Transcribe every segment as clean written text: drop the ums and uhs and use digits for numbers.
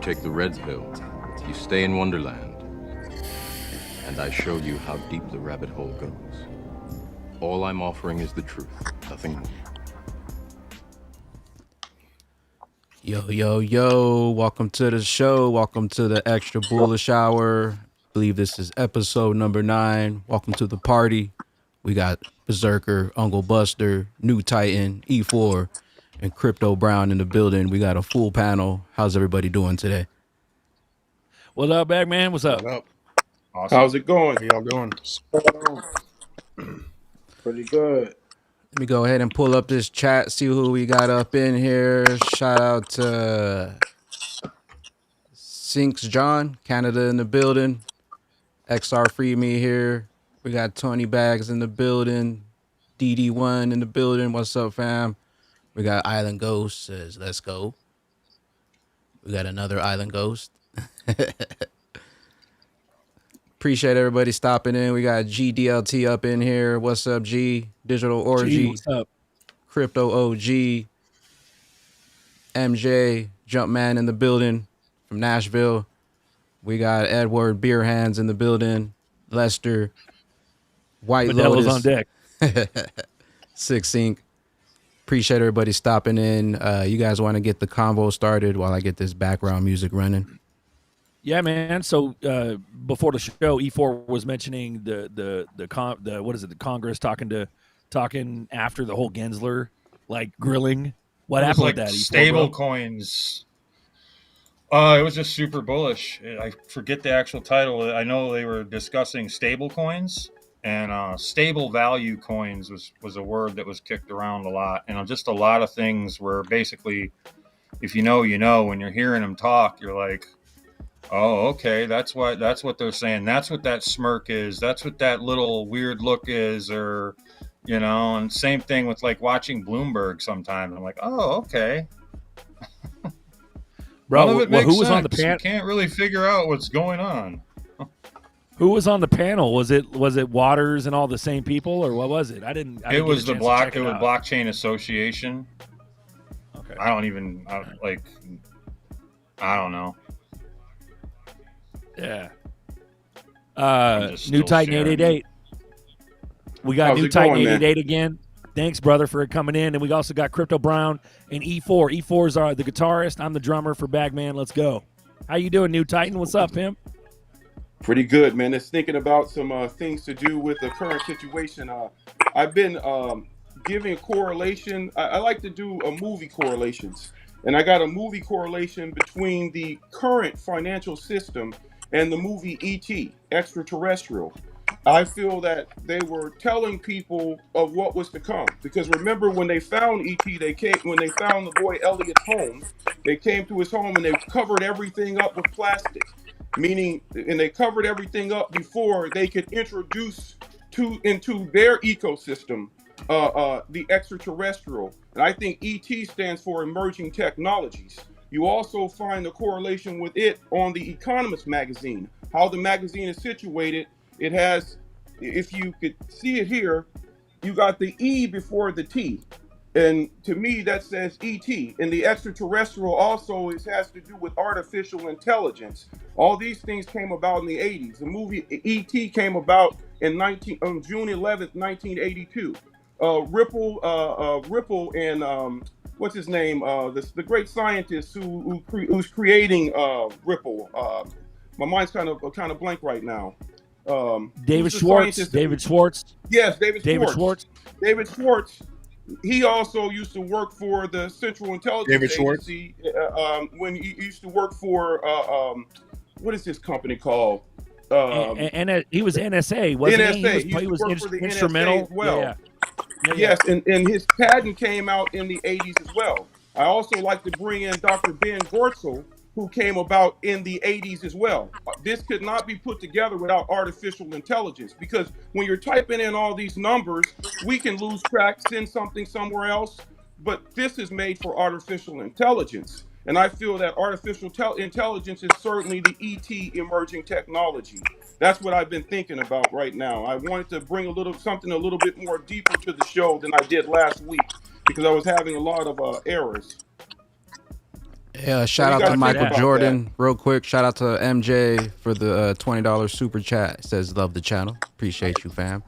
take the red pill, you stay in Wonderland, and I show you how deep the rabbit hole goes. All I'm offering is the truth, nothing more. Yo, welcome to the show. Welcome to the Extra Bullish Hour. I believe this is episode number 9. Welcome to the party. We got Berserker, Uncle Buster, New Titan, E4, and Crypto Brown in the building. We got a full panel. How's everybody doing today? What up, Bagman? What's up? What up? Awesome. How's it going? How y'all doing? Pretty good. Let me go ahead and pull up this chat, see who we got up in here. Shout out to Sinks John, Canada in the building. XR Free Me here. We got Tony Bags in the building. DD1 in the building. What's up, fam? We got Island Ghost says, let's go. We got another Island Ghost. Appreciate everybody stopping in. We got GDLT up in here. What's up, G? Digital Orgy. What's up? Crypto OG. MJ, Jumpman in the building from Nashville. We got Edward Beer Hands in the building. Lester. White Modelo's Lotus. on deck. 6 Ink. Appreciate everybody stopping in. You guys want to get the convo started while I get this background music running? Yeah, man. So before the show, E4 was mentioning the what is it? The Congress talking after the whole Gensler grilling. What happened with that? E4, stable coins. It was just super bullish. I forget the actual title. I know they were discussing stable coins, and stable value coins was a word that was kicked around a lot. And just a lot of things where basically, if you know, when you're hearing them talk, you're like, oh, okay, that's what they're saying. That's what that smirk is. That's what that little weird look is, or, and same thing with watching Bloomberg sometimes. I'm like, oh, okay. Bro, None of it makes who was sense. on the panel? You can't really figure out what's going on. Who was on the panel? Was it Waters and all the same people, or what was it? I didn't It was get a the chance to check it out. Blockchain Association. Okay. I don't know. Yeah. just New still Titan sharing. 888. We got How's New it Titan going, man? 888 again. Thanks, brother, for coming in. And we also got Crypto Brown and E4. E4's the guitarist. I'm the drummer for Bagman. Let's go. How you doing, New Titan? What's up, pimp? Pretty good, man. Just thinking about some things to do with the current situation. I've been giving correlation. I like to do movie correlations. And I got a movie correlation between the current financial system and the movie E.T., Extraterrestrial. I feel that they were telling people of what was to come. Because remember, when they found E.T., when they found the boy Elliot's home, they came to his home and they covered everything up with plastic. And they covered everything up before they could introduce into their ecosystem the extraterrestrial. And I think ET stands for emerging technologies. You also find the correlation with it on The Economist magazine. How the magazine is situated, it has, if you could see it here, you got the E before the T. And to me, that says ET. And the extraterrestrial also has to do with artificial intelligence. All these things came about in the 80s. The movie ET came about on June 11th, 1982. Ripple and what's his name? The great scientist who's creating Ripple. My mind's kind of blank right now. David Schwartz. Yes, David Schwartz. David Schwartz. He also used to work for the Central Intelligence Agency when he used to work for what is this company called? And he was NSA, wasn't NSA. he? He was work for the instrumental. NSA as well. Yeah. Yes, and his patent came out in the 80s as well. I also like to bring in Dr. Ben Gortzel, who came about in the 80s as well. This could not be put together without artificial intelligence, because when you're typing in all these numbers, we can lose track, send something somewhere else, but this is made for artificial intelligence. And I feel that artificial intelligence is certainly the ET emerging technology. That's what I've been thinking about right now. I wanted to bring something a little bit more deeper to the show than I did last week, because I was having a lot of errors. Yeah, shout you out gotta to think Michael about Jordan, real quick. Shout out to MJ for the $20 super chat. Says love the channel. Appreciate you, fam.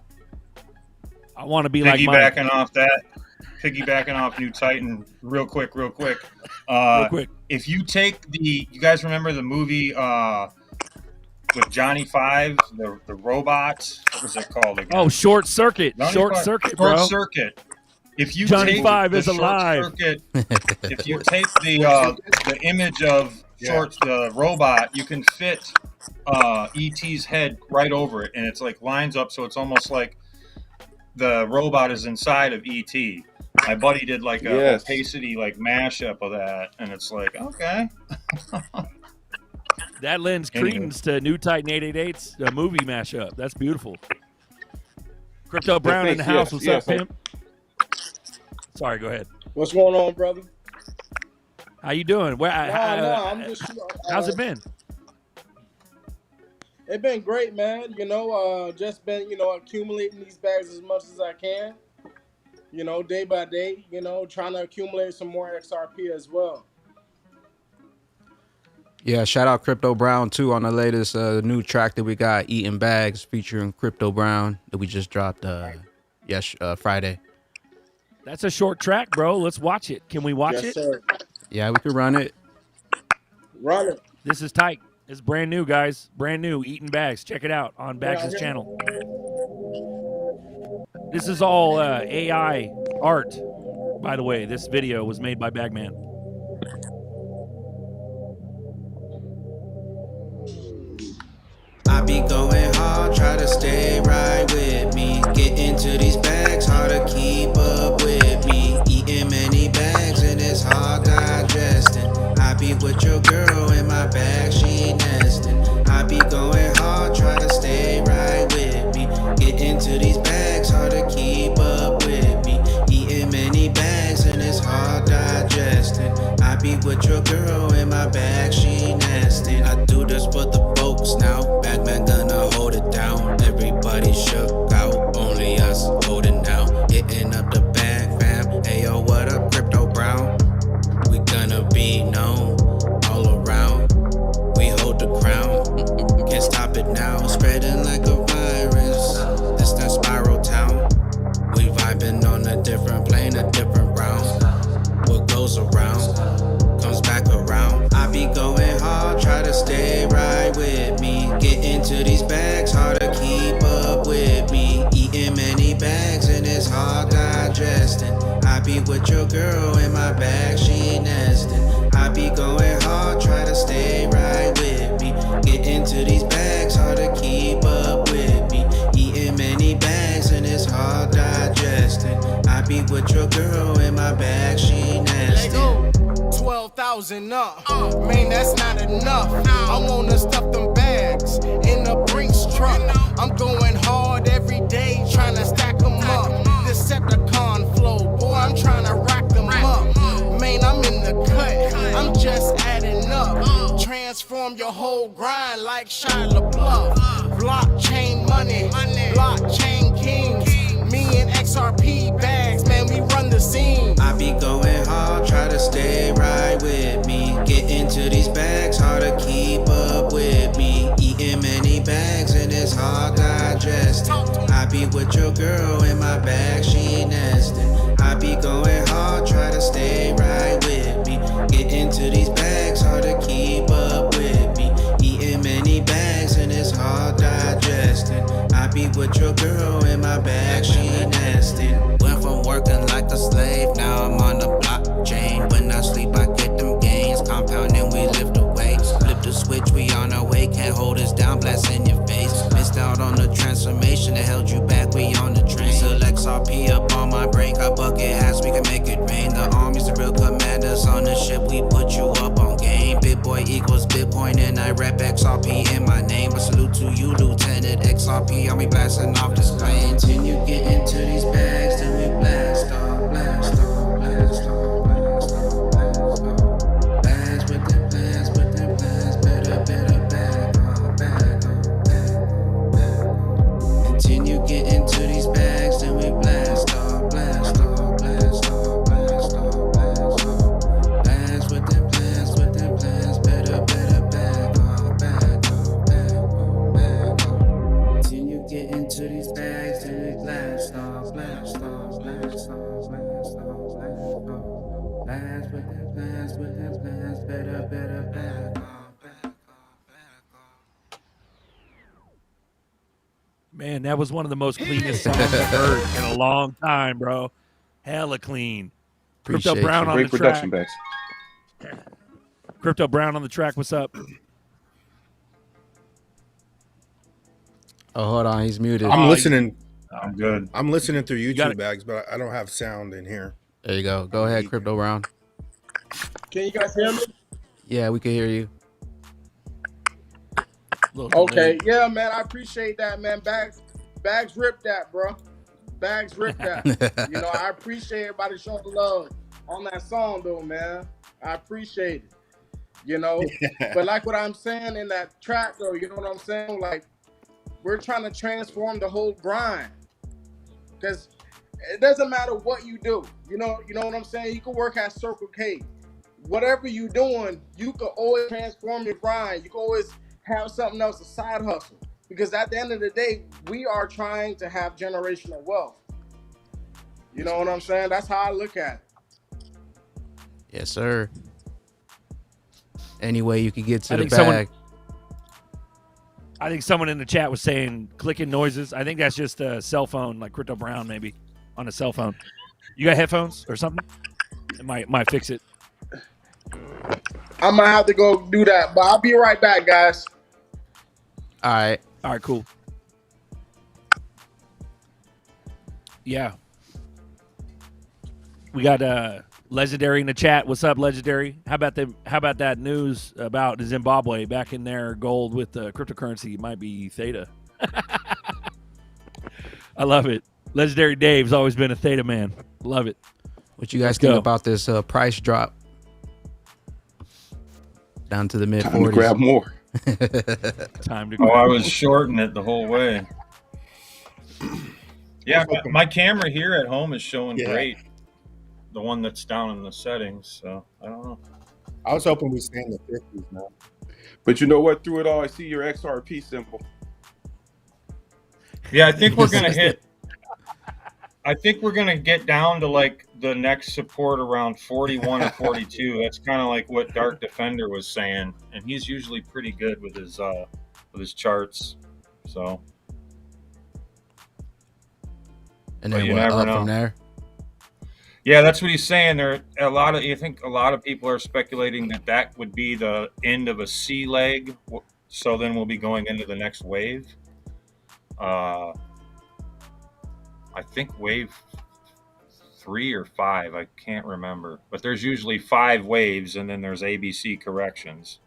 I want to be like Mike. Piggybacking off New Titan, real quick. Real quick. If you take you guys remember the movie with Johnny Five, the robot? What was it called again? Oh, Short Circuit. Short Circuit, bro. Short Circuit. If you Johnny take Five the is alive. Circuit, if you take the image of the robot, you can fit ET's head right over it, and it's like lines up, so it's almost like the robot is inside of ET. My buddy did like a opacity like mashup of that, and it's like, okay. That lends credence to NEWTITAN888's movie mashup. That's beautiful. Crypto Brown in the house. What's up, pimp? Sorry, go ahead. What's going on, brother? How you doing? I'm just. How's it been? It's been great, man. Just been accumulating these bags as much as I can. Day by day. Trying to accumulate some more XRP as well. Yeah, shout out Crypto Brown too on the latest new track that we got, Eating Bags, featuring Crypto Brown that we just dropped Friday. That's a short track, bro. Let's watch it. Can we watch it? Sir. Yeah, we can run it. Run it. This is tight. It's brand new, guys. Brand new. Eating Bags. Check it out on Bags' channel. This is all AI art, by the way. This video was made by Bagman. I be going hard, try to stay right with me. Get into these bags, hard to keep up with me. Eating many bags and it's hard digesting. I be with your girl in my bag, she nesting. I be going hard, try to stay right with me. Get into these bags, hard to keep up with me. Eating many bags and it's hard digesting. I be with your girl in my bag, she nesting. I do this for the folks now. Bagman gonna hold it down. Everybody shook out, only us holding down. Hitting up the bag, fam. Ayo, what up, Crypto Brown? We gonna be known all around. We hold the crown. Can't stop it now. Spreading like a virus. This that spiral town. We vibing on a different plane, a different round. What goes around comes back around. I be going hard, try to stay right with me. Get into these bags, hard to keep up with me. Eating many bags and it's hard digesting. I be with your girl in my bag, she nesting. I be going hard, try to stay right with me. Get into these bags, hard to keep up with me. Eating many bags and it's hard digesting. I be with your girl in my bag, she nesting. 12,000 up, man, that's not enough. I wanna stuff them bags in a Brinks truck. I'm going hard every day, trying to stack them up. Decepticon flow, boy, I'm trying to rack them up. Man, I'm in the cut, I'm just adding up. Transform your whole grind like Shia LaBeouf. Blockchain money, blockchain kings. Me and XRP Bags, man, we run the scene. I be going hard, try to stay right with me. Get into these bags, hard to keep up with me. Eating many bags and it's hard digesting. I be with your girl in my bag, she nesting. I be going hard, try to stay right with me. Get into these bags, hard to keep up with me. Eating many bags and it's hard digesting. I be with your girl in my bag, she nesting. Went from working like a slave, now I'm on the blockchain. When I sleep, I get them gains. Compounding, we lift the weights. Flip the switch, we on our way. Can't hold us down, blast in your face. Missed out on the transformation that held you back, we on the train. Still XRP up on my brain. Got bucket hats, we can make it rain. The army's the real commanders on the ship, we put you up on game. Big boy equals Bitcoin and I rep XRP in my name. A salute to you, Lieutenant XRP. I'll be blasting off this plane. Continue get into these bags, then we blast off, blast off, blast off, blast off, blast off. Bags with them plans, better bag on, bag on, bag on, bag on. Continue get into these bags, then we blast off, blast off, blast off, blast off, blast off. Bags with them plans, better back off. Man, that was one of the most cleanest songs I've heard in a long time, bro. Hella clean. Crypto Appreciate Brown you. on Great the production, track. Bags. Crypto Brown on the track. What's up? Oh, hold on, he's muted. I'm listening. I'm good. I'm listening through got YouTube it. Bags, but I don't have sound in here. There you go. Go ahead, Crypto Brown. Can you guys hear me? Yeah, we can hear you. Okay, yeah, man, I appreciate that, man. Bags ripped that, bro. Bags ripped that. You know, I appreciate everybody showing love on that song, though, man. I appreciate it. You know, but like what I'm saying in that track, though, you know what I'm saying? Like, we're trying to transform the whole grind, because it doesn't matter what you do. You know what I'm saying? You can work at Circle K. Whatever you're doing, you can always transform your grind. You can always have something else, a side hustle. Because at the end of the day, we are trying to have generational wealth. You know what I'm saying? That's how I look at it. Yes, sir. Any way you can get to I the think someone- bag. I think someone in the chat was saying clicking noises. I think that's just a cell phone, like Crypto Brown, maybe on a cell phone. You got headphones or something? It might fix it. I might have to go do that, but I'll be right back, guys. All right. All right, cool. Yeah. We got Legendary in the chat. What's up, Legendary? How about that news about Zimbabwe back in their gold with cryptocurrency? It might be Theta. I love it. Legendary Dave's always been a Theta man. Love it. What you guys Let's think go. about this price drop down to the mid Time to 40s? grab more. Time to Oh, I was shorting it the whole way. Yeah, my camera here at home is showing great. The one that's down in the settings, so I don't know. I was hoping we stay in the 50s now. But you know what? Through it all, I see your XRP symbol. Yeah, I think we're gonna hit. I think we're gonna get down to like the next support around 41 or 42. That's kind of like what Dark Defender was saying, and he's usually pretty good with his charts. So, And But then you what, never up know. from there? yeah, that's what he's saying. I think a lot of people are speculating that would be the end of a C leg. So then we'll be going into the next wave. I think wave 3 or 5, I can't remember, but there's usually 5 waves, and then there's ABC corrections,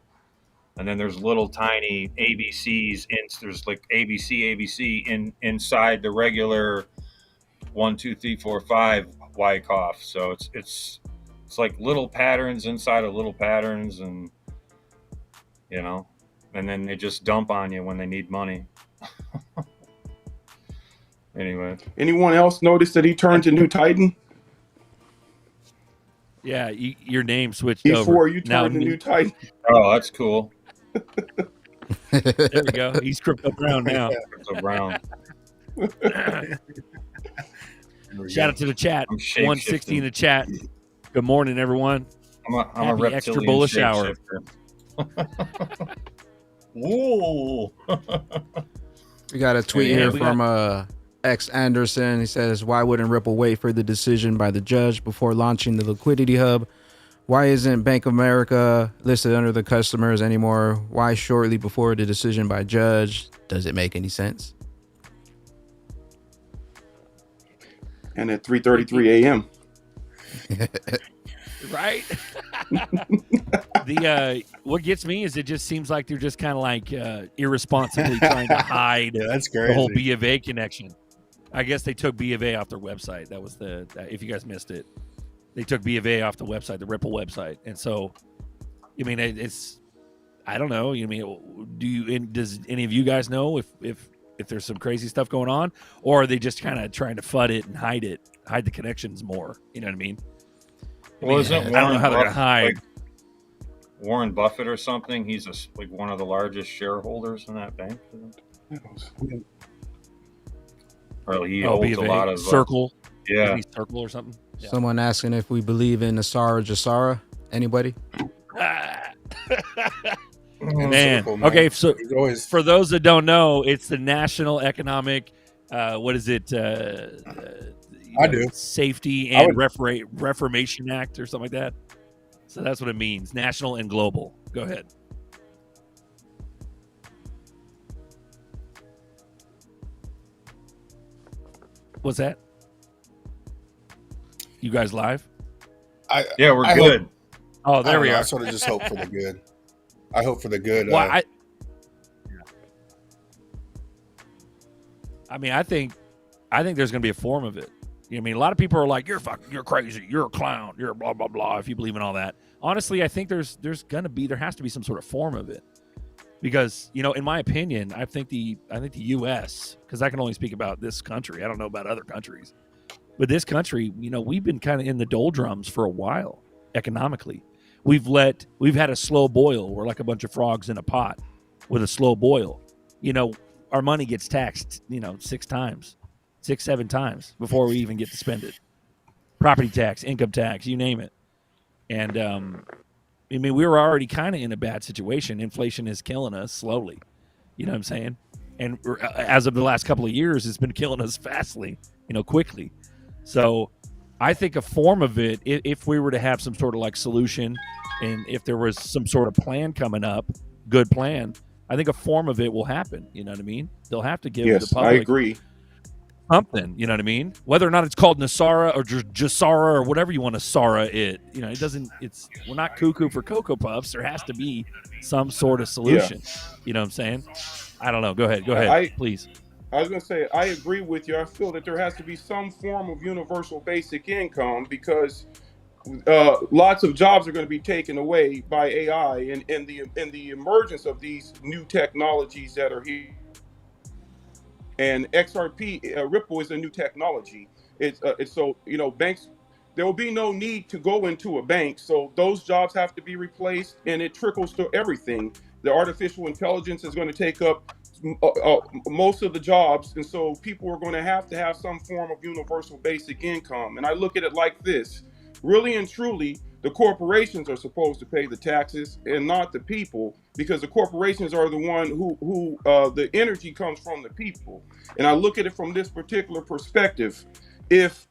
and then there's little tiny ABCs. There's like ABC inside the regular 1, 2, 3, 4, 5 Wyckoff. So it's like little patterns inside of little patterns, and and then they just dump on you when they need money. Anyway, Anyone else notice that he turned to New Titan? Yeah, your name switched over. Before you Now turned to New Titan. oh, that's cool. There we go. He's Crypto Brown now. So Brown. Shout out to the chat. I'm shape 160 in the chat. Good morning, everyone. I'm a Happy reptilian extra bullish hour. shapeshifter. Whoa. We got a tweet Yeah, here we from X Anderson. He says, why wouldn't Ripple wait for the decision by the judge before launching the liquidity hub? Why isn't Bank of America listed under the customers anymore? Why shortly before the decision by judge? Does it make any sense? And at 3:33 a.m. Right? What gets me is it just seems like they're just kind of like irresponsibly trying to hide That's the whole crazy. B of A connection. I guess they took B of A off their website. That was if you guys missed it, they took B of A off the website, the Ripple website. And so, I mean, it's, I don't know. Does any of you guys know if there's some crazy stuff going on, or are they just kind of trying to FUD it and hide the connections more? You know what I mean? Well, isn't I don't know how they're gonna hide. like Warren Buffett or something? He's like one of the largest shareholders in that bank. Or he holds a lot of Circle. yeah. Maybe Circle or something. Yeah. Someone asking if we believe in NESARA, GESARA. Anybody? Man. circle, man. Okay, so He's always for those that don't know, it's the National Economic, what is it? Safety and Reformation Act or something like that. So that's what it means, national and global. Go ahead. What's that? You guys live? Yeah, we're good. Oh, there we are. I sort of just hope for the good. I hope for the good. Well, I think there's going to be a form of it. I mean, a lot of people are like, you're crazy, you're a clown, you're blah blah blah. If you believe in all that, honestly, I think there has to be some sort of form of it, because in my opinion, I think the U.S., because I can only speak about this country, I don't know about other countries, but this country, we've been kind of in the doldrums for a while economically. We've had a slow boil. We're like a bunch of frogs in a pot with a slow boil. Our money gets taxed, 6-7 times before we even get to spend it. Property tax, income tax, you name it. And, we were already kind of in a bad situation. Inflation is killing us slowly. You know what I'm saying? And as of the last couple of years, it's been killing us fastly, quickly. So I think a form of it, if we were to have some sort of like solution, and if there was some sort of plan coming up, good plan, I think a form of it will happen. You know what I mean? They'll have to give the public. I agree. Something, you know what I mean? Whether or not it's called NESARA or GESARA or whatever you want to SARA it, it doesn't, we're not cuckoo for Cocoa Puffs. There has to be some sort of solution. Yeah. You know what I'm saying? I don't know. Go ahead, please. I was going to say, I agree with you. I feel that there has to be some form of universal basic income, because lots of jobs are going to be taken away by AI and the emergence of these new technologies that are here. And XRP Ripple is a new technology. It's so banks, there will be no need to go into a bank. So those jobs have to be replaced, and it trickles to everything. The artificial intelligence is going to take up most of the jobs, and so people are going to have some form of universal basic income. And I look at it like this: really and truly, the corporations are supposed to pay the taxes and not the people, because the corporations are the one who the energy comes from the people. And I look at it from this particular perspective: if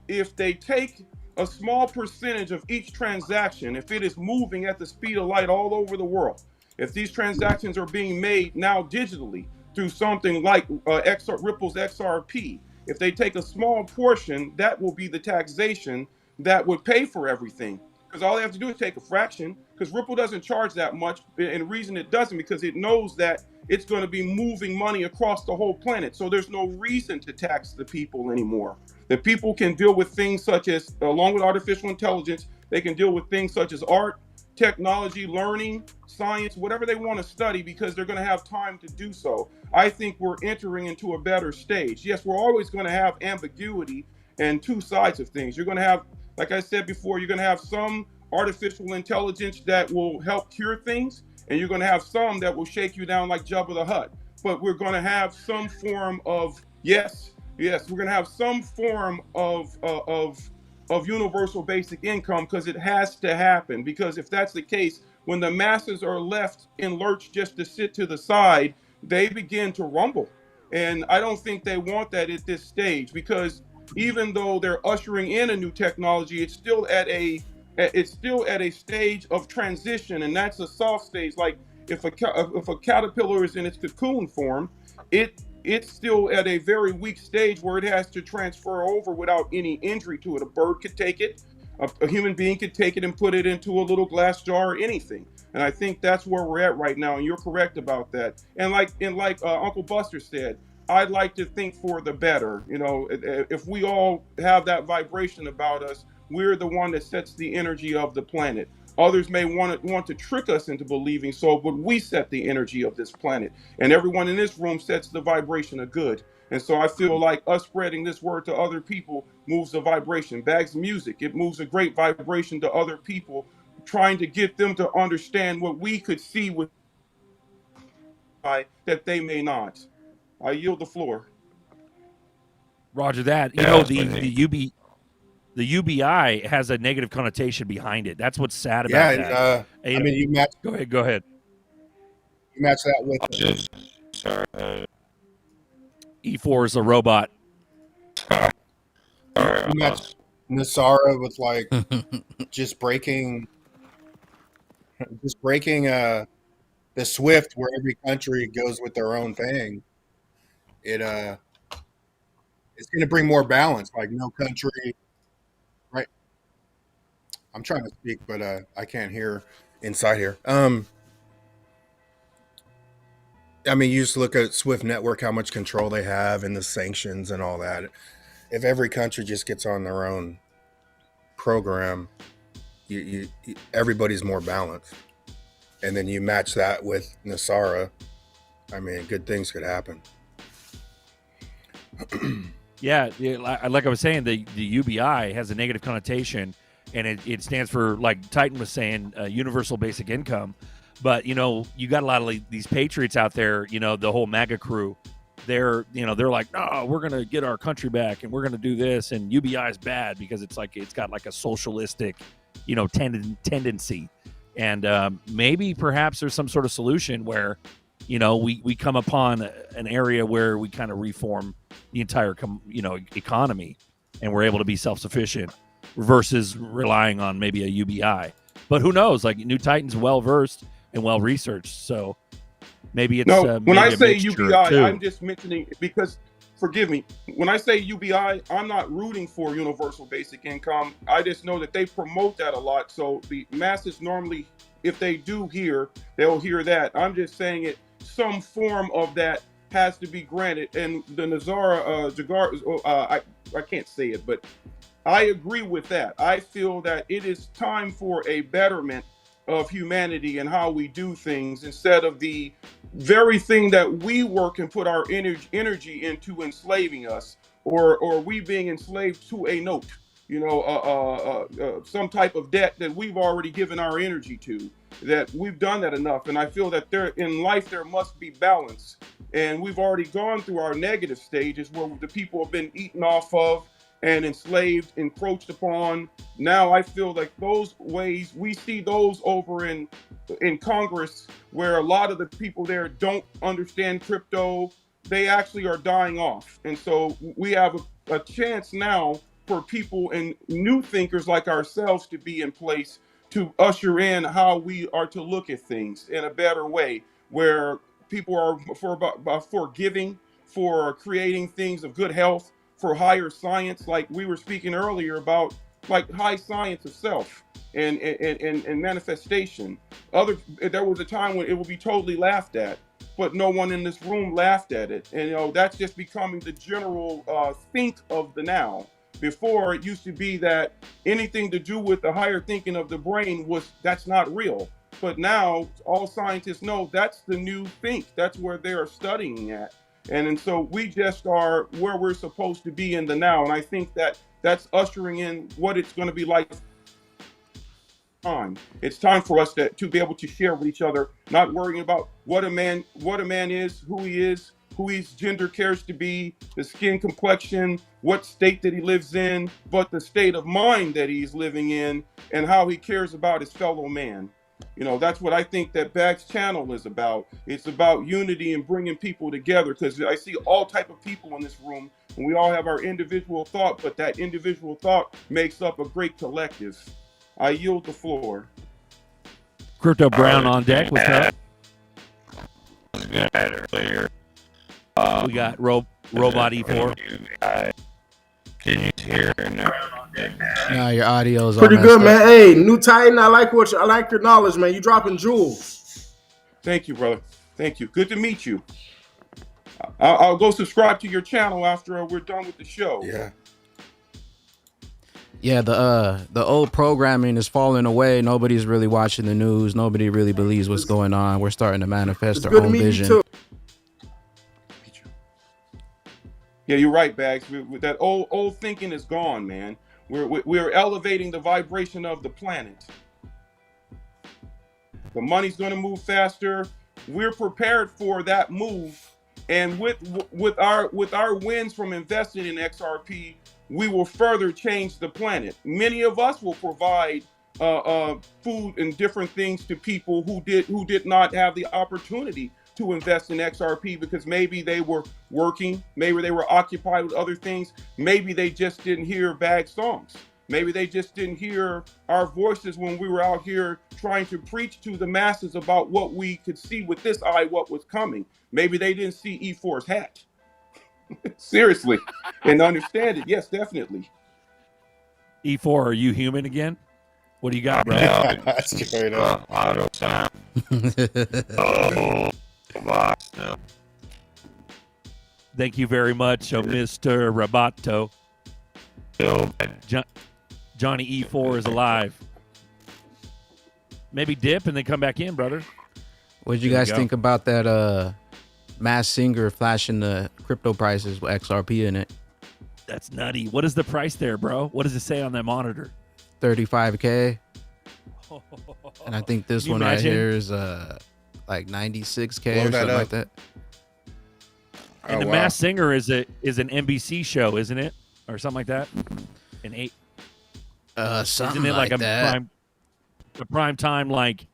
they take a small percentage of each transaction, if it is moving at the speed of light all over the world, if these transactions are being made now digitally through something like Ripple's XRP, if they take a small portion, that will be the taxation that would pay for everything. Because all they have to do is take a fraction, because Ripple doesn't charge that much. And the reason it doesn't, because it knows that it's going to be moving money across the whole planet. So there's no reason to tax the people anymore. The people can deal with things such as, along with artificial intelligence, they can deal with things such as art, technology, learning, science, whatever they want to study, because they're going to have time to do so. I think we're entering into a better stage. Yes, we're always going to have ambiguity and two sides of things. You're going to have, like I said before, you're going to have some artificial intelligence that will help cure things, and you're going to have some that will shake you down like Jabba the Hutt. But we're going to have some form of, yes, we're going to have some form of universal basic income, because it has to happen. Because if that's the case, when the masses are left in lurch just to sit to the side, they begin to rumble. And I don't think they want that at this stage, because even though they're ushering in a new technology, it's still at a stage of transition, and that's a soft stage. Like if a caterpillar is in its cocoon form, it's still at a very weak stage where it has to transfer over without any injury to it. A bird could take it, a human being could take it and put it into a little glass jar or anything. And I think that's where we're at right now, and you're correct about that. And like Uncle Buster said, I'd like to think for the better. If we all have that vibration about us, we're the one that sets the energy of the planet. Others may want to trick us into believing so, but we set the energy of this planet. And everyone in this room sets the vibration of good. And so I feel like us spreading this word to other people moves the vibration. Bags music, it moves a great vibration to other people, trying to get them to understand what we could see with that they may not. I yield the floor. Roger that. The UBI has a negative connotation behind it. That's what's sad about that. Go ahead. Go ahead. You match that with E4 is a robot. you match NESARA with like just breaking the SWIFT where every country goes with their own thing. It's going to bring more balance. Like no country, right? I'm trying to speak, but I can't hear inside here. I mean, you just look at SWIFT network, how much control they have, and the sanctions and all that. If every country just gets on their own program, you everybody's more balanced. And then you match that with NESARA, I mean, good things could happen. Yeah, like I was saying, the UBI has a negative connotation, and it stands for, like Titan was saying, universal basic income. But you got a lot of these patriots out there. The whole MAGA crew. They're like, no, we're gonna get our country back, and we're gonna do this. And UBI is bad because it's got like a socialistic, tendency. And maybe perhaps there's some sort of solution where, we come upon an area where we kind of reform the entire, economy, and we're able to be self-sufficient versus relying on maybe a UBI. But who knows? Like NEWTITAN's well-versed and well-researched, so maybe it's when I say UBI, too. I'm just mentioning because, forgive me, when I say UBI, I'm not rooting for universal basic income. I just know that they promote that a lot. So the masses normally, if they do hear, they'll hear that. I'm just saying it, some form of that has to be granted. And the NESARA, I can't say it, but I agree with that. I feel that it is time for a betterment of humanity and how we do things instead of the very thing that we work and put our energy into enslaving us, or we being enslaved to a note, some type of debt that we've already given our energy to, that we've done that enough. And I feel that in life there must be balance. And we've already gone through our negative stages where the people have been eaten off of and enslaved, encroached upon. Now I feel like those ways, we see those over in Congress, where a lot of the people there don't understand crypto. They actually are dying off. And so we have a chance now for people and new thinkers like ourselves to be in place to usher in how we are to look at things in a better way, where people are for giving, for creating things of good health, for higher science, like we were speaking earlier about, like high science of self and manifestation. There was a time when it would be totally laughed at, but no one in this room laughed at it. And that's just becoming the general think of the now. Before, it used to be that anything to do with the higher thinking of the brain that's not real. But now all scientists know that's the new think. That's where they are studying at. And so we just are where we're supposed to be in the now. And I think that that's ushering in what it's going to be like. It's time for us to be able to share with each other, not worrying about what a man is, who his gender cares to be, the skin complexion, what state that he lives in, but the state of mind that he's living in and how he cares about his fellow man. That's what I think that Bags channel is about. It's about unity and bringing people together, because I see all type of people in this room, and we all have our individual thought, but that individual thought makes up a great collective. I yield the floor. Crypto Brown on deck. What's up? We got Robot E4. Can you hear now? Nah, your audio is pretty good, man. Hey, NEWTITAN, I like your knowledge, man. You dropping jewels. Thank you, brother. Thank you. Good to meet you. I'll go subscribe to your channel after we're done with the show. Yeah, the old programming is falling away. Nobody's really watching the news. Nobody really believes what's going on. We're starting to manifest our own vision. Yeah, you're right, Bags. That old thinking is gone, man. We're elevating the vibration of the planet. The money's going to move faster. We're prepared for that move, and with our wins from investing in XRP, we will further change the planet. Many of us will provide food and different things to people who did not have the opportunity to invest in XRP because maybe they were working, maybe they were occupied with other things, maybe they just didn't hear Bag songs. Maybe they just didn't hear our voices when we were out here trying to preach to the masses about what we could see with this eye, what was coming. Maybe they didn't see E4's hat. Seriously. And understand it. Yes, definitely. E4, are you human again? What do you got, bro? Straight up. Auto time. Oh, box now. Thank you very much, Mr. Roboto. Johnny E4 is alive. Maybe dip and then come back in, brother. What did you guys think about that Mass Singer flashing the crypto prices with XRP in it? That's nutty. What is the price there, bro? What does it say on that monitor? 35K. And I think this Can you one imagine? right here is like 96K Blow or that something up. like that. And Oh, the wow. Mass Singer is an NBC show, isn't it? Or something like that? An 8. Something Isn't it like that. a prime time like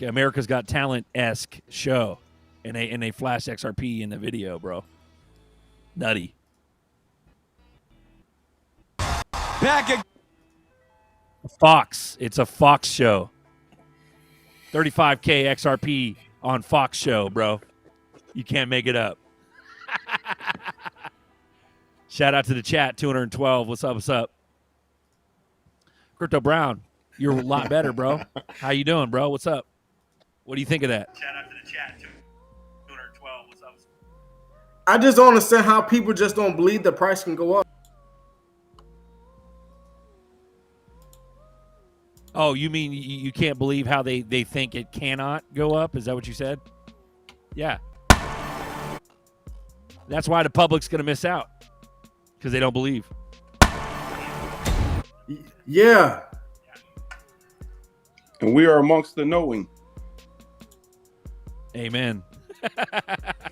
America's Got Talent-esque show? And they flash XRP in the video, bro. Nutty. Fox. It's a Fox show. 35K XRP on Fox show, bro. You can't make it up. Shout out to the chat, 212. What's up? What's up? Crypto Brown, you're a lot better, bro. How you doing, bro? What's up? What do you think of that? Shout out to the chat, 212. What's up? I just don't understand how people just don't believe the price can go up. Oh, you mean you can't believe how they think it cannot go up? Is that what you said? Yeah. That's why the public's going to miss out. Because they don't believe. Yeah. And we are amongst the knowing. Amen.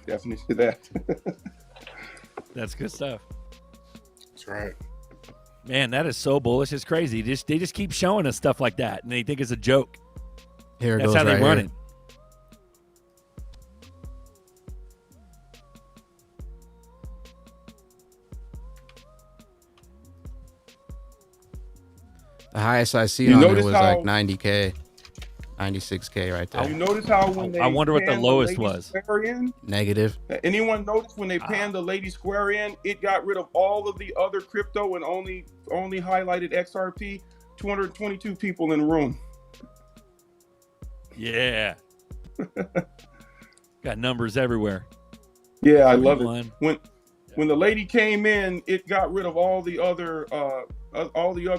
Definitely that. That's good stuff. That's right. Man, that is so bullish. It's crazy. They just keep showing us stuff like that, and they think it's a joke. Here it That's goes how they right run here. it. The highest I see You on it notice was how- like 90K, 96K right there. You notice how when they I wonder what the panned lowest lady was. square in? Negative. Anyone notice when they panned the lady square in, it got rid of all of the other crypto and only highlighted XRP? 222 people in the room. Yeah. Got numbers everywhere. Yeah, I love Everyone. it. When the lady came in, it got rid of all the other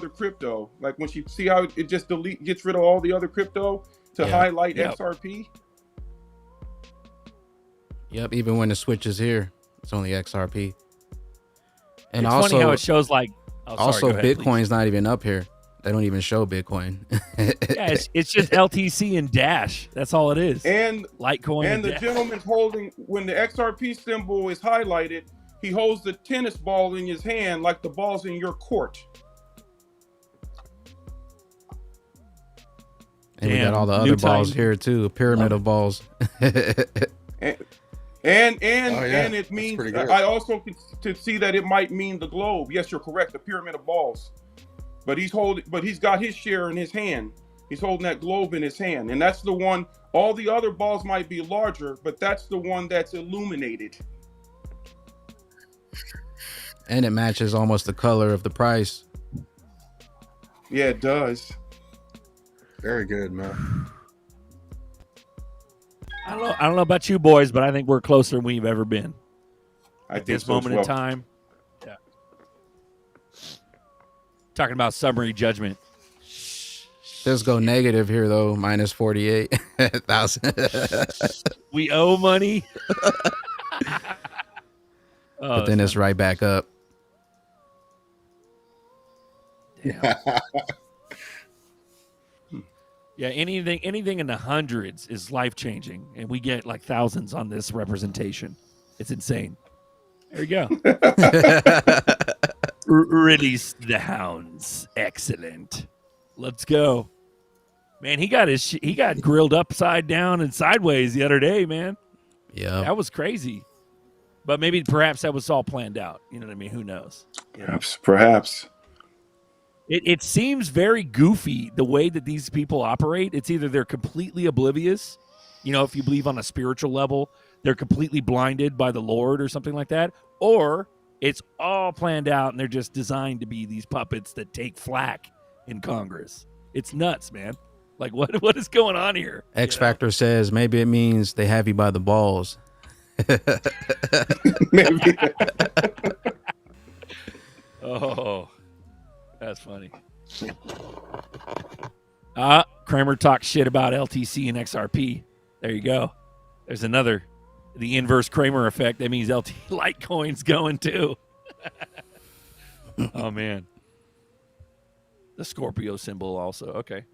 crypto. Like when she see how it just gets rid of all the other crypto to Yeah. highlight Yep. XRP. Yep, even when it switches here, it's only XRP. And It's also, funny how it shows like. Oh, sorry, also go ahead, please. Bitcoin's not even up here. They don't even show Bitcoin. Yeah, it's just LTC and Dash. That's all it is. And Litecoin and the Dash. gentleman's holding, when the XRP symbol is highlighted, he holds the tennis ball in his hand like the ball's in your court. And we Damn, got all the other NEWTITAN. balls here too, a pyramid of balls. And yeah, it that's means, pretty good. I also could see that it might mean the globe. Yes, you're correct, the pyramid of balls. But he's got his share in his hand. He's holding that globe in his hand. And that's the one, all the other balls might be larger, but that's the one that's illuminated. And it matches almost the color of the price. Yeah, it does. Very good, man. I don't know about you boys, but I think we're closer than we've ever been I at think this so as moment well. in time. Yeah. Talking about summary judgment. Does go negative here though, minus 48,000. We owe money. But then it's right back up. Yeah, anything in the hundreds is life changing, and we get like thousands on this representation. It's insane. There you go. Release the hounds. Excellent. Let's go. Man, he got grilled upside down and sideways the other day, man. Yeah. That was crazy. But maybe perhaps that was all planned out. You know what I mean? Who knows? Perhaps. It seems very goofy the way that these people operate. It's either they're completely oblivious, you know, if you believe on a spiritual level, they're completely blinded by the Lord or something like that, or it's all planned out and they're just designed to be these puppets that take flack in Congress. It's nuts, man. Like, what is going on here? X Factor says maybe it means they have you by the balls. Maybe. Oh, that's funny. Kramer talks shit about LTC and XRP. There you go. There's another, the inverse Kramer effect. That means LT Litecoin's going too. Oh, man. The Scorpio symbol also. Okay.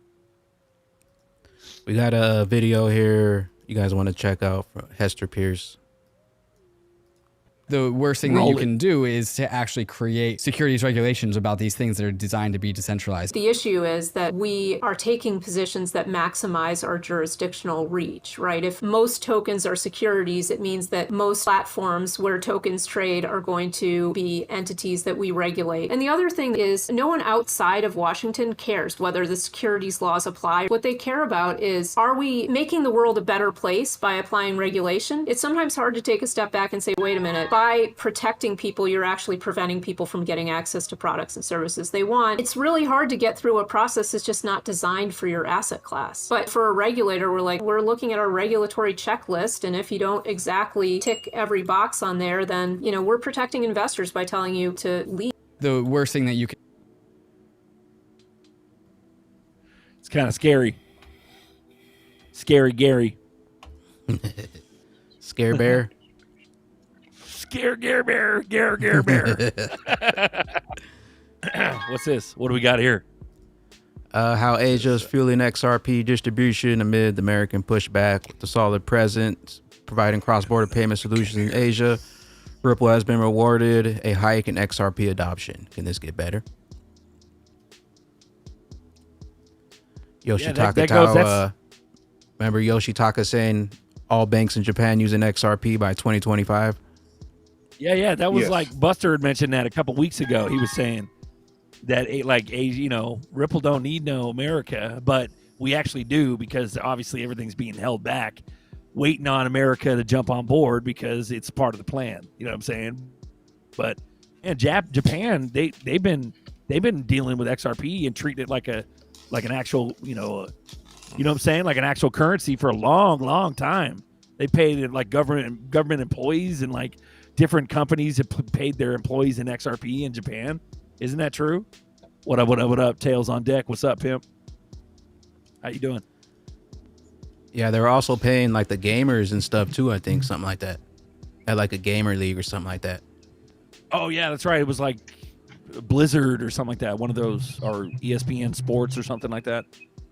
We got a video here you guys want to check out from Hester Peirce. The worst thing that you can do is to actually create securities regulations about these things that are designed to be decentralized. The issue is that we are taking positions that maximize our jurisdictional reach, right? If most tokens are securities, it means that most platforms where tokens trade are going to be entities that we regulate. And the other thing is no one outside of Washington cares whether the securities laws apply. What they care about is, are we making the world a better place by applying regulation? It's sometimes hard to take a step back and say, wait a minute, by protecting people, you're actually preventing people from getting access to products and services they want. It's really hard to get through a process that's just not designed for your asset class. But for a regulator, we're looking at our regulatory checklist, and if you don't exactly tick every box on there, then, you know, we're protecting investors by telling you to leave. The worst thing that you can... It's kind of scary. Scary Gary. Scare Bear. Scare Bear. What's this? What do we got here? How Asia is fueling XRP distribution amid the American pushback with the solid presence, providing cross-border payment solutions in Asia. Ripple has been rewarded a hike in XRP adoption. Can this get better? Yoshitaka Tao, remember Yoshitaka saying all banks in Japan using XRP by 2025? Yeah, that was like Buster had mentioned that a couple weeks ago. He was saying that you know, Ripple don't need no America, but we actually do, because obviously everything's being held back, waiting on America to jump on board because it's part of the plan. You know what I'm saying? But and Japan, they've been dealing with XRP and treating it like an actual, you know what I'm saying, like an actual currency for a long time. They paid it like government employees, and like different companies have paid their employees in XRP in Japan. Isn't that true? What up? Tails on deck. What's up, pimp? How you doing? Yeah, they were also paying like the gamers and stuff too, I think, something like that. At like a gamer league or something like that. Oh yeah, that's right. It was like Blizzard or something like that. One of those, or ESPN Sports or something like that.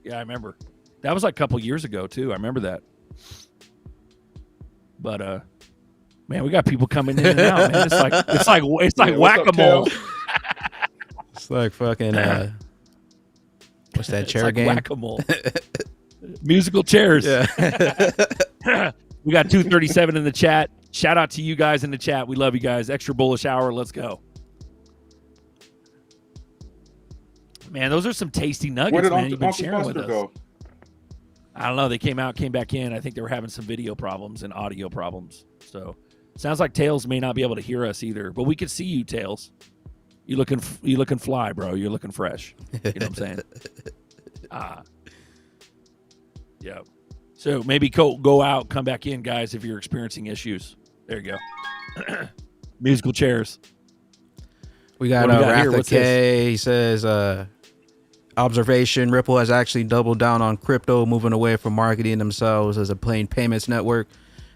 Yeah, I remember. That was like a couple years ago too. I remember that. But man, we got people coming in and out, man. It's like whack-a-mole. It's like fucking what's that chair like game? Whack-a-mole. Musical chairs. Yeah. We got 237 in the chat. Shout out to you guys in the chat. We love you guys. Extra bullish hour. Let's go. Man, those are some tasty nuggets, Where did man. You've been Uncle sharing with Buster us. go? I don't know. They came back in. I think they were having some video problems and audio problems. So sounds like Tails may not be able to hear us either, but we can see you, Tails. You looking fly, bro. You're looking fresh. You know what I'm saying? Yeah. So maybe go out, come back in, guys, if you're experiencing issues. There you go. Musical chairs. We got Ratha K. He says, observation, Ripple has actually doubled down on crypto, moving away from marketing themselves as a plain payments network.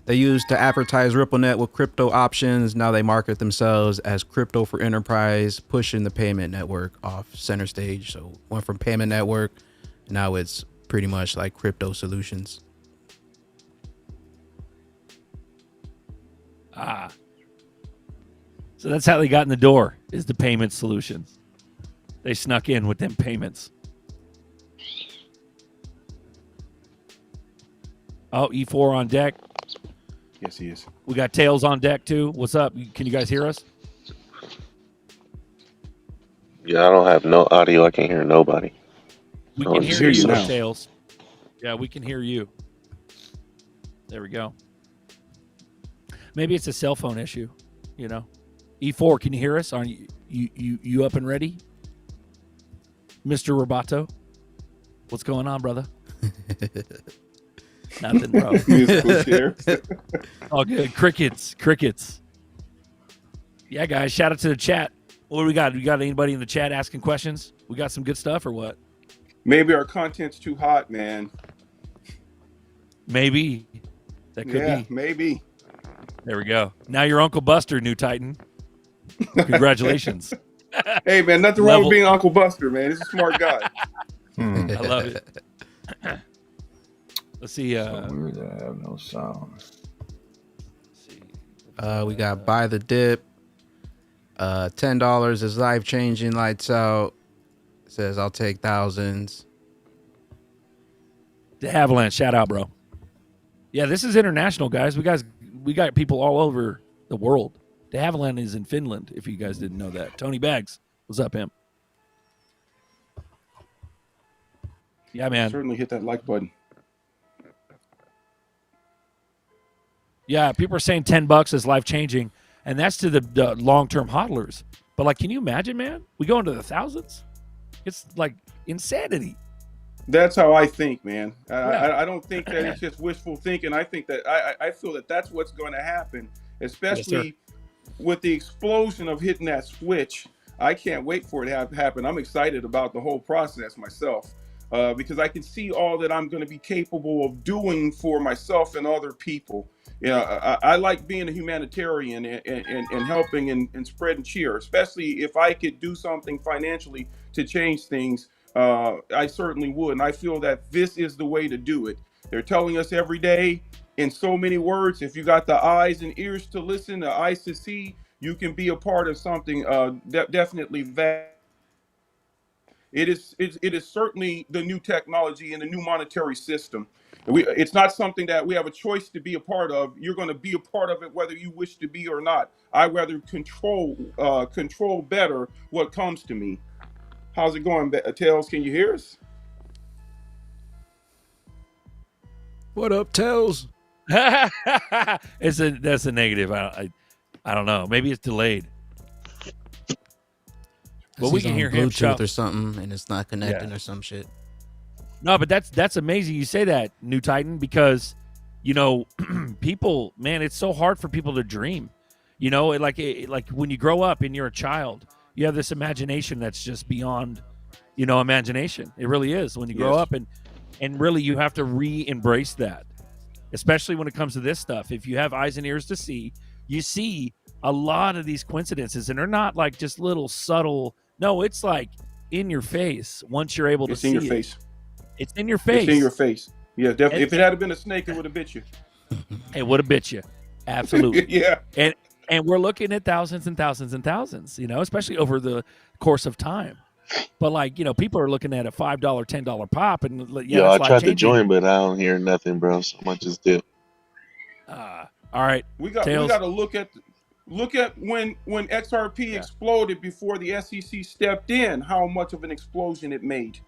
They used to advertise RippleNet with crypto options. Now they market themselves as crypto for enterprise, pushing the payment network off center stage. So went from payment network, now it's pretty much like crypto solutions. So that's how they got in the door, is the payment solutions. They snuck in with them payments. Oh, E4 on deck. Yes, he is. We got Tails on deck too. What's up? Can you guys hear us? Yeah, I don't have no audio. I can't hear nobody. We No, can just hear you, yourself. Tails. Yeah, we can hear you. There we go. Maybe it's a cell phone issue, you know. E4, can you hear us? Are you up and ready? Mr. Roboto? What's going on, brother? Nothing, bro. Musical chairs. Oh, good. Crickets. Yeah, guys, shout out to the chat. What do we got? We got anybody in the chat asking questions? We got some good stuff or what? Maybe our content's too hot, man. Maybe. That could be. Maybe. There we go. Now you're Uncle Buster, New Titan. Congratulations. Hey, man, nothing wrong with being Uncle Buster, man. He's a smart guy. I love it. Let's see. So weird that I have no sound. We got Buy the Dip. $10 is life changing. Lights out. Says I'll take thousands. The Avalanche, shout out, bro. Yeah, this is international, guys. We got people all over the world. The Avalanche is in Finland, if you guys didn't know that. Tony Bags, what's up, him? Yeah, man. Certainly hit that like button. Yeah, people are saying $10 is life changing, and that's to the long-term hodlers. But like, can you imagine, man? We go into the thousands. It's like insanity. That's how I think, man. I don't think that it's just wishful thinking. I think that I feel that that's what's going to happen, especially with the explosion of hitting that switch. I can't wait for it to happen. I'm excited about the whole process myself because I can see all that I'm going to be capable of doing for myself and other people. You know, I like being a humanitarian and helping and spreading cheer, especially if I could do something financially to change things. I certainly would. And I feel that this is the way to do it. They're telling us every day in so many words, if you got the eyes and ears to listen, the eyes to see, you can be a part of something definitely that. It is certainly the new technology and the new monetary system. It's not something that we have a choice to be a part of. You're going to be a part of it whether you wish to be or not. I rather control better what comes to me. How's it going, Tails? Can you hear us? What up, Tails? That's a negative. I don't know. Maybe it's delayed. But we can hear him Bluetooth or something, and it's not connecting or some shit. No, but that's amazing. You say that, New Titan, because you know, people, man, it's so hard for people to dream. You know, like when you grow up and you're a child, you have this imagination that's just beyond, you know, imagination. It really is when you grow up, and really you have to re-embrace that, especially when it comes to this stuff. If you have eyes and ears to see, you see a lot of these coincidences, and they're not like just little subtle. No, it's like in your face once you're able to see it. It's in your face. It's in your face. It's in your face. Yeah, definitely. If it had been a snake, it would have bit you. It would have bit you. Absolutely. Yeah. And we're looking at thousands and thousands and thousands, you know, especially over the course of time. But like, you know, people are looking at a $5, $10 pop, and yeah, I tried to join, but I don't hear nothing, bro. So I just did. All right. We got to look at when XRP exploded before the SEC stepped in, how much of an explosion it made.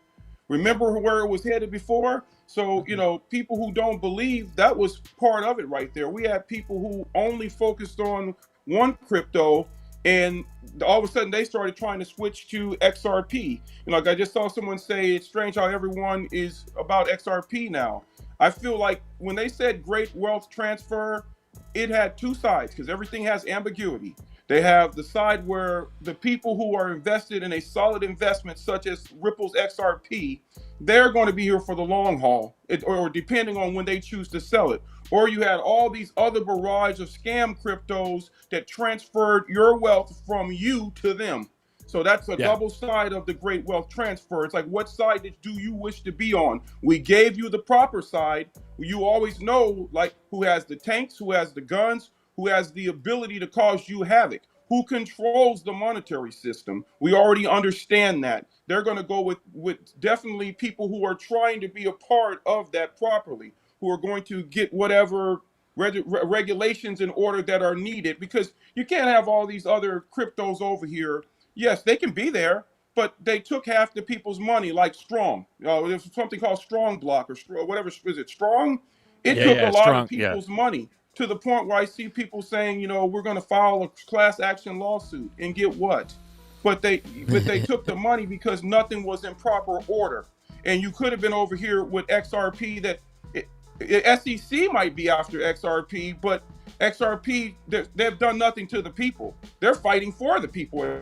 Remember where it was headed before? So, you know, people who don't believe, that was part of it right there. We had people who only focused on one crypto, and all of a sudden they started trying to switch to XRP. And like I just saw someone say, it's strange how everyone is about XRP now. I feel like when they said great wealth transfer, it had two sides because everything has ambiguity. They have the side where the people who are invested in a solid investment, such as Ripple's XRP, they're going to be here for the long haul, or depending on when they choose to sell it. Or you had all these other barrage of scam cryptos that transferred your wealth from you to them. So that's a double side of the great wealth transfer. It's like, what side do you wish to be on? We gave you the proper side. You always know, like, who has the tanks, who has the guns, who has the ability to cause you havoc, who controls the monetary system. We already understand that. They're going to go with definitely people who are trying to be a part of that properly. who are going to get whatever regulations in order that are needed, because you can't have all these other cryptos over here. Yes, they can be there, but they took half the people's money, like Strong. There's something called Strong Block or whatever. Is it Strong? It took a lot of people's money, to the point where I see people saying, we're going to file a class action lawsuit and get what? But they took the money because nothing was in proper order. And you could have been over here with XRP that SEC might be after XRP, but XRP, they've done nothing to the people. They're fighting for the people. In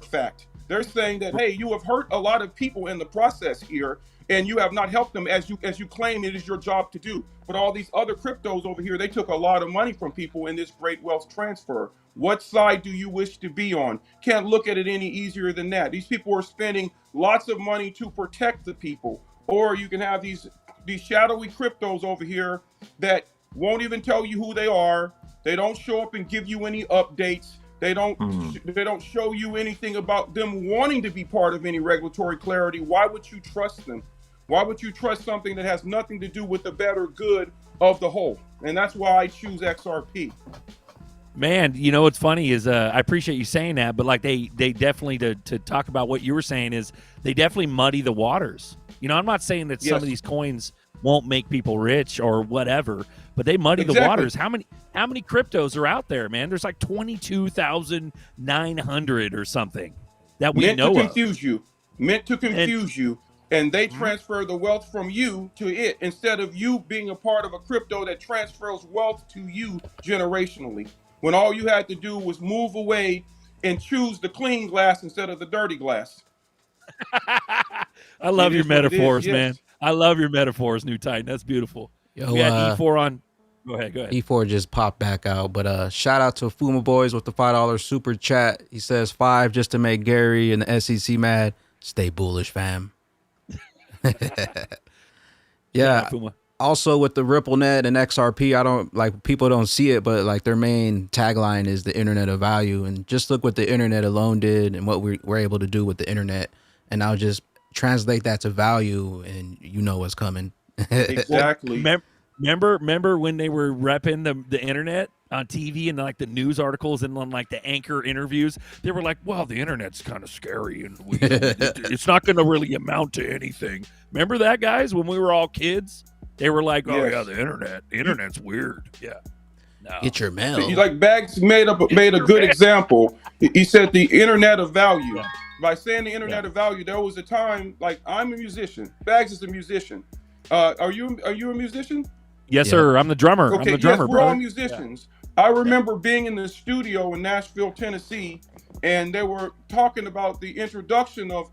fact, they're saying that, hey, you have hurt a lot of people in the process here, and you have not helped them as you claim it is your job to do. But all these other cryptos over here, they took a lot of money from people in this great wealth transfer. What side do you wish to be on? Can't look at it any easier than that. These people are spending lots of money to protect the people. Or you can have these shadowy cryptos over here that won't even tell you who they are. They don't show up and give you any updates. They don't show you anything about them wanting to be part of any regulatory clarity. Why would you trust them? Why would you trust something that has nothing to do with the better good of the whole? And that's why I choose XRP. Man, what's funny is I appreciate you saying that, but like they definitely, to talk about what you were saying, is they definitely muddy the waters. I'm not saying that some of these coins won't make people rich or whatever, but they muddy the waters. How many cryptos are out there, man? There's like 22,900 or something that we know of. Meant to confuse you. And they transfer the wealth from you to it, instead of you being a part of a crypto that transfers wealth to you generationally. When all you had to do was move away and choose the clean glass instead of the dirty glass. I love your metaphors, man. I love your metaphors, NEWTITAN. That's beautiful. Yo, we had E4 on. Go ahead. E4 just popped back out, but shout out to Fuma Boys with the $5 super chat. He says 5 just to make Gary and the SEC mad. Stay bullish, fam. Yeah. Also with the RippleNet and XRP, people don't see it, but like their main tagline is the internet of value. And just look what the internet alone did and what we're able to do with the internet. And I'll just translate that to value, and you know what's coming. Exactly. Remember when they were repping the internet on TV and like the news articles and on like the anchor interviews? They were like, well, the internet's kind of scary and it's not going to really amount to anything. Remember that, guys? When we were all kids, they were like, oh yeah, the internet's weird. Yeah. No. Get your mail. Like Bags made a good example. He said the internet of value. Yeah. By saying the internet of value, there was a time, like, I'm a musician. Bags is a musician. Are you a musician? Yes, sir. I'm the drummer. Okay, I'm the drummer, we're all musicians. Yeah. I remember being in the studio in Nashville, Tennessee, and they were talking about the introduction of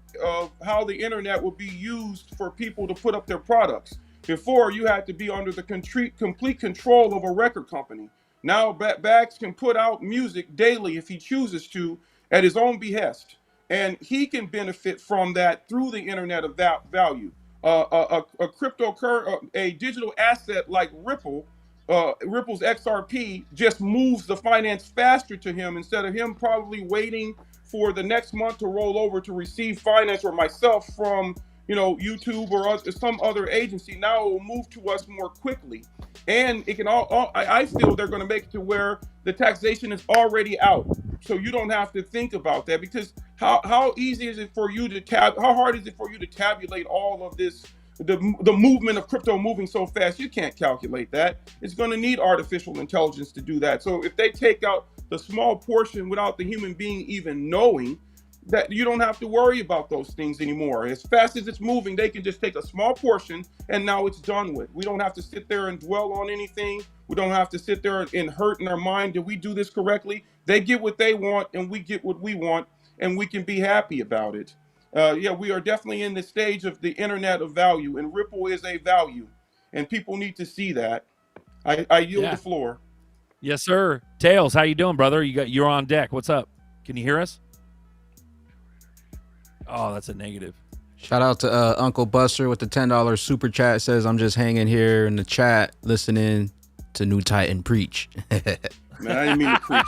how the internet would be used for people to put up their products. Before, you had to be under the complete control of a record company. Now, Bags can put out music daily if he chooses to at his own behest. And he can benefit from that through the internet of value. A cryptocurrency, a digital asset like Ripple, Ripple's XRP, just moves the finance faster to him, instead of him probably waiting for the next month to roll over to receive finance, or myself from YouTube or some other agency. Now it will move to us more quickly, and it can I feel they're going to make it to where the taxation is already out, so you don't have to think about that. Because how easy is it for you to how hard is it for you to tabulate all of this, the movement of crypto moving so fast? You can't calculate that. It's going to need artificial intelligence to do that. So if they take out the small portion without the human being even knowing, that you don't have to worry about those things anymore. As fast as it's moving, they can just take a small portion and now it's done with. We don't have to sit there and dwell on anything. We don't have to sit there and hurt in our mind. Did we do this correctly? They get what they want and we get what we want, and we can be happy about it. We are definitely in the stage of the internet of value, and Ripple is a value, and people need to see that. I yield the floor. Yes, sir. Tails, how you doing, brother? You're on deck. What's up? Can you hear us? Oh, that's a negative. Shout out to Uncle Buster with the $10 super chat. Says, I'm just hanging here in the chat listening to NEWTITAN preach. Man, I didn't mean to preach,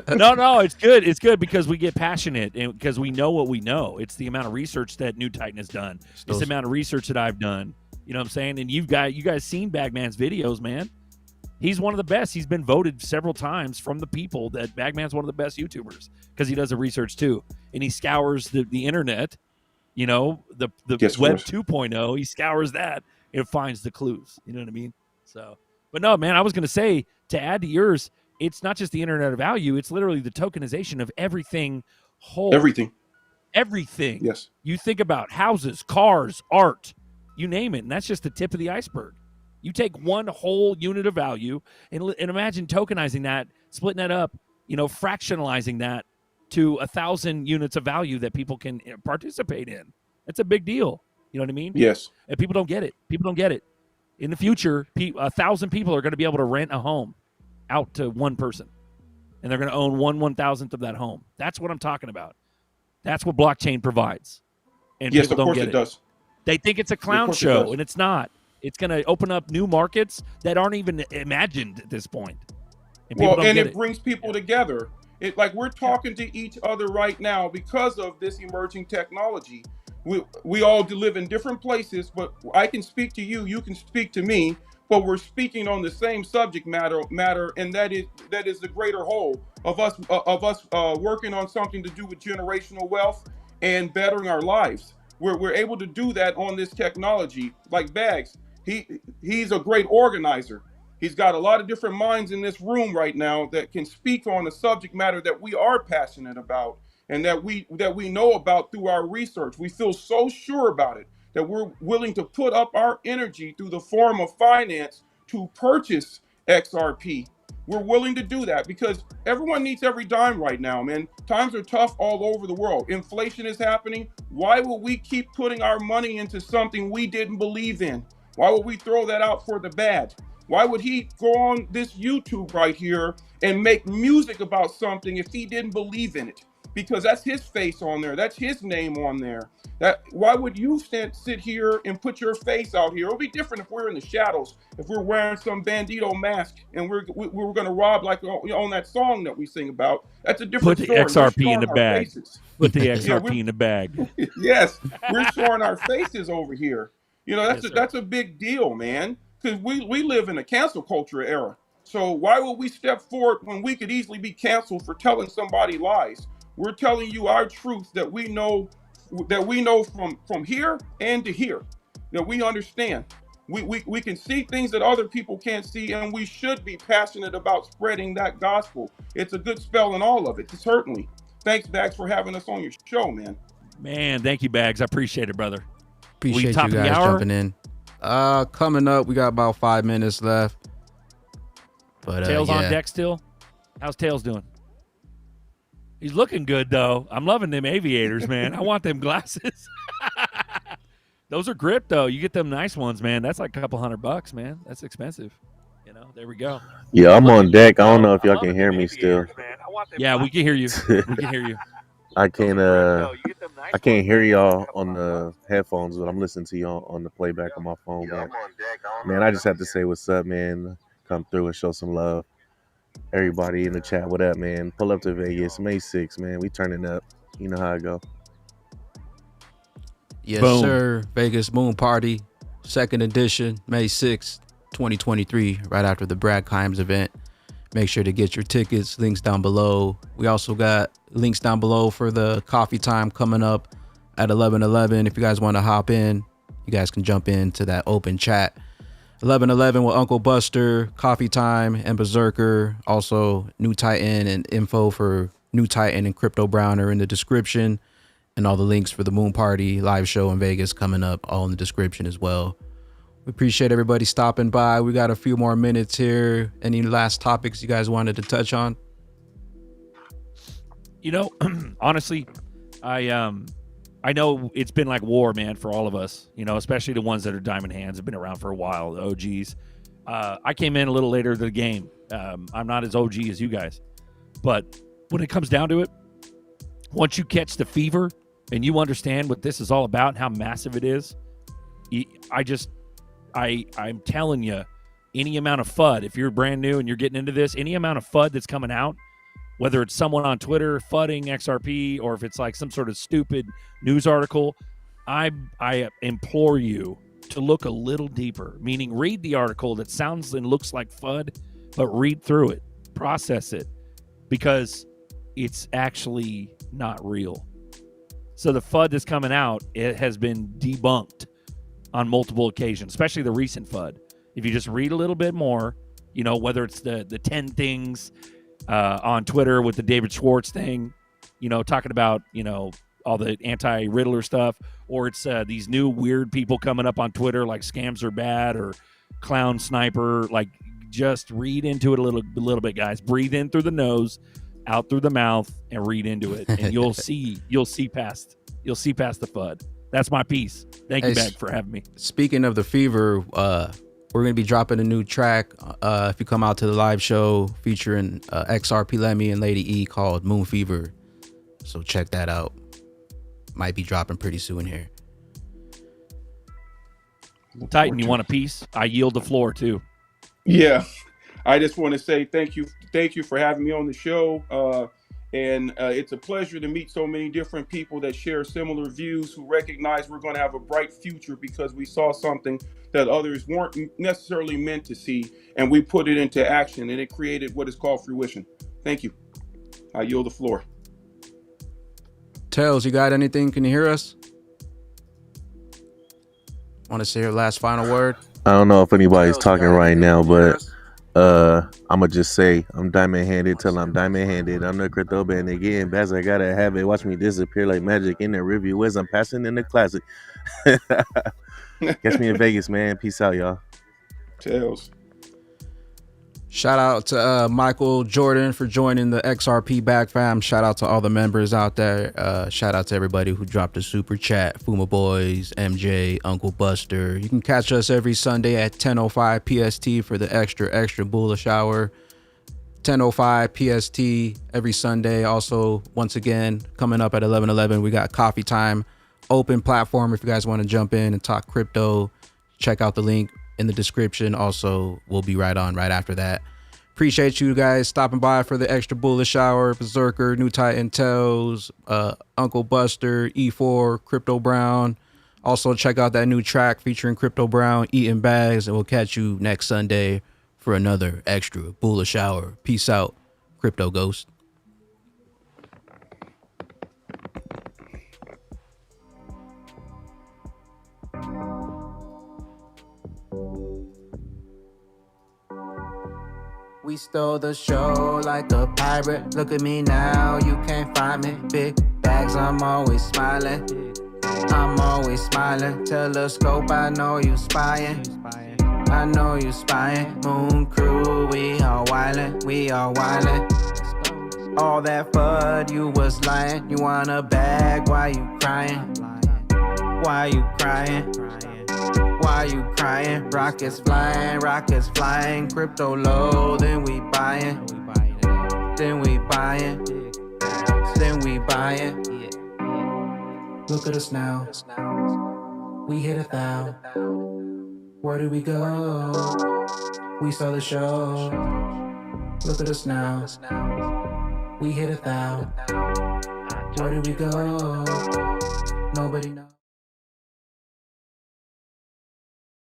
man. No, it's good. It's good because we get passionate and because we know what we know. It's the amount of research that NEWTITAN has done. It's the amount of research that I've done. You know what I'm saying? And you guys seen Bagman's videos, man. He's one of the best. He's been voted several times from the people that Bagman's one of the best YouTubers because he does the research too. And he scours the internet, you know, the Web 2.0. He scours that and finds the clues. You know what I mean? So, but no, man, I was going to say, to add to yours, it's not just the internet of value. It's literally the tokenization of everything whole. Everything. Yes. You think about houses, cars, art, you name it. And that's just the tip of the iceberg. You take one whole unit of value and imagine tokenizing that, splitting that up, you know, fractionalizing that to 1,000 units of value that people can participate in. That's a big deal. You know what I mean? Yes. And people don't get it. In the future, 1,000 people are going to be able to rent a home out to one person. And they're going to own 1/1000th of that home. That's what I'm talking about. That's what blockchain provides. And yes, people of course don't get it does. They think it's a clown show, and it's not. It's going to open up new markets that aren't even imagined at this point. And it brings people together. It like we're talking to each other right now because of this emerging technology. We all live in different places, but I can speak to you, you can speak to me, but we're speaking on the same subject matter, and that is the greater whole of us working on something to do with generational wealth and bettering our lives. We're able to do that on this technology. Like Bags, he's a great organizer. He's got a lot of different minds in this room right now that can speak on a subject matter that we are passionate about and that we know about through our research. We feel so sure about it that we're willing to put up our energy through the form of finance to purchase XRP. We're willing to do that because everyone needs every dime right now, man. Times are tough all over the world. Inflation is happening. Why will we keep putting our money into something we didn't believe in? Why would we throw that out for the bad? Why would he go on this YouTube right here and make music about something if he didn't believe in it? Because that's his face on there. That's his name on there. Why would you sit here and put your face out here? It'll be different if we're in the shadows, if we're wearing some bandito mask and we're going to rob like on that song that we sing about. That's a different story. Put the XRP in the bag. Put the XRP in the bag. Yes, we're showing our faces over here. You know, that's a big deal, man. Because we live in a cancel culture era. So why would we step forward when we could easily be canceled for telling somebody lies? We're telling you our truth that we know from here and to here, that we understand. We can see things that other people can't see, and we should be passionate about spreading that gospel. It's a good spell in all of it, certainly. Thanks, Bags, for having us on your show, man. Man, thank you, Bags. I appreciate it, brother. Appreciate you guys jumping in. Coming up, we got about 5 minutes left. But Tails on deck still? How's Tails doing? He's looking good though. I'm loving them aviators, man. I want them glasses. Those are grip though. You get them nice ones, man. That's like a couple $100, man. That's expensive. You know, there we go. Yeah, I'm on deck. I don't know if y'all can hear me still. Yeah, we can hear you. We can hear you. I can't hear y'all on the headphones, but I'm listening to y'all on the playback on my phone. Man, I just have to say what's up, man. Come through and show some love. Everybody in the chat, what up, man? Pull up to Vegas, May 6th, man. We turning up. You know how it go. Yes, sir. Vegas Moon Party, 2nd edition, May 6th, 2023, right after the Brad Kimes event. Make sure to get your tickets. Links down below. We also got links down below for the coffee time coming up at 11:11. If you guys want to hop in, you guys can jump into that open chat. 11:11 with Uncle Buster, coffee time, and Berserker. Also, New Titan and info for New Titan and Crypto Brown are in the description. And all the links for the Moon Party live show in Vegas coming up, all in the description as well. We appreciate everybody stopping by. We got a few more minutes here. Any last topics you guys wanted to touch on? You know, honestly, I know it's been like war, man, for all of us, you know, especially the ones that are diamond hands, have been around for a while, the OGs. I came in a little later to the game. I'm not as OG as you guys. But when it comes down to it, once you catch the fever and you understand what this is all about and how massive it is, I'm telling you, any amount of FUD, if you're brand new and you're getting into this, any amount of FUD that's coming out, whether it's someone on Twitter FUDding XRP or if it's like some sort of stupid news article, I implore you to look a little deeper, meaning read the article that sounds and looks like FUD, but read through it, process it, because it's actually not real. So the FUD that's coming out, it has been debunked on multiple occasions, especially the recent FUD. If you just read a little bit more, you know, whether it's the 10 things on Twitter with the David Schwartz thing, you know, talking about, you know, all the anti-Riddler stuff, or it's these new weird people coming up on Twitter like Scams Are Bad or Clown Sniper. Like, just read into it a little bit, guys. Breathe in through the nose, out through the mouth, and read into it, and you'll see past the FUD. That's my piece. Thank you, Bag, for having me. Speaking of the fever, we're gonna be dropping a new track if you come out to the live show featuring XRP Lemmy and Lady E called Moon Fever. So check that out. Might be dropping pretty soon here. Titan, you want a piece? I yield the floor too. Yeah, I just want to say thank you for having me on the show. And it's a pleasure to meet so many different people that share similar views, who recognize we're going to have a bright future because we saw something that others weren't necessarily meant to see, and we put it into action, and it created what is called fruition. Thank you. I yield the floor. Tails, you got anything? Can you hear us? Want to say your last final word? I don't know if anybody's talking right now, but I'ma just say I'm diamond handed till I'm diamond handed. I'm the crypto band again. Bags, I gotta have it. Watch me disappear like magic in the review as I'm passing in the classic. Catch me in Vegas, man. Peace out, y'all. Tails. Shout out to Michael Jordan for joining the XRP Bag fam. Shout out to all the members out there. Shout out to everybody who dropped a super chat. Fuma Boys, MJ, Uncle Buster. You can catch us every Sunday at 10:05 PST for the extra bullish hour. 10:05 PST every Sunday. Also, once again, coming up at 11:11, we got Coffee Time, open platform. If you guys want to jump in and talk crypto, check out the link in the description. Also, we'll be right on right after that. Appreciate you guys stopping by for the extra bullish hour. Berserker, New Titan Tells, Uncle Buster, E4, Crypto Brown. Also, check out that new track featuring Crypto Brown, Eating Bags, and we'll catch you next Sunday for another extra bullish hour. Peace out, Crypto Ghost. We stole the show like a pirate. Look at me now, you can't find me. Big bags, I'm always smiling. I'm always smiling. Telescope, I know you spying. I know you spying. Moon crew, we all wildin', we all wildin'. All that FUD, you was lying. You want a bag, why you crying? Why you crying? Why you crying? Rockets flying, crypto low, then we buying, then we buying, then we buying. Look at us now, we hit 1,000. Where do we go? We saw the show. Look at us now, we hit 1,000. Where do we go? Nobody knows.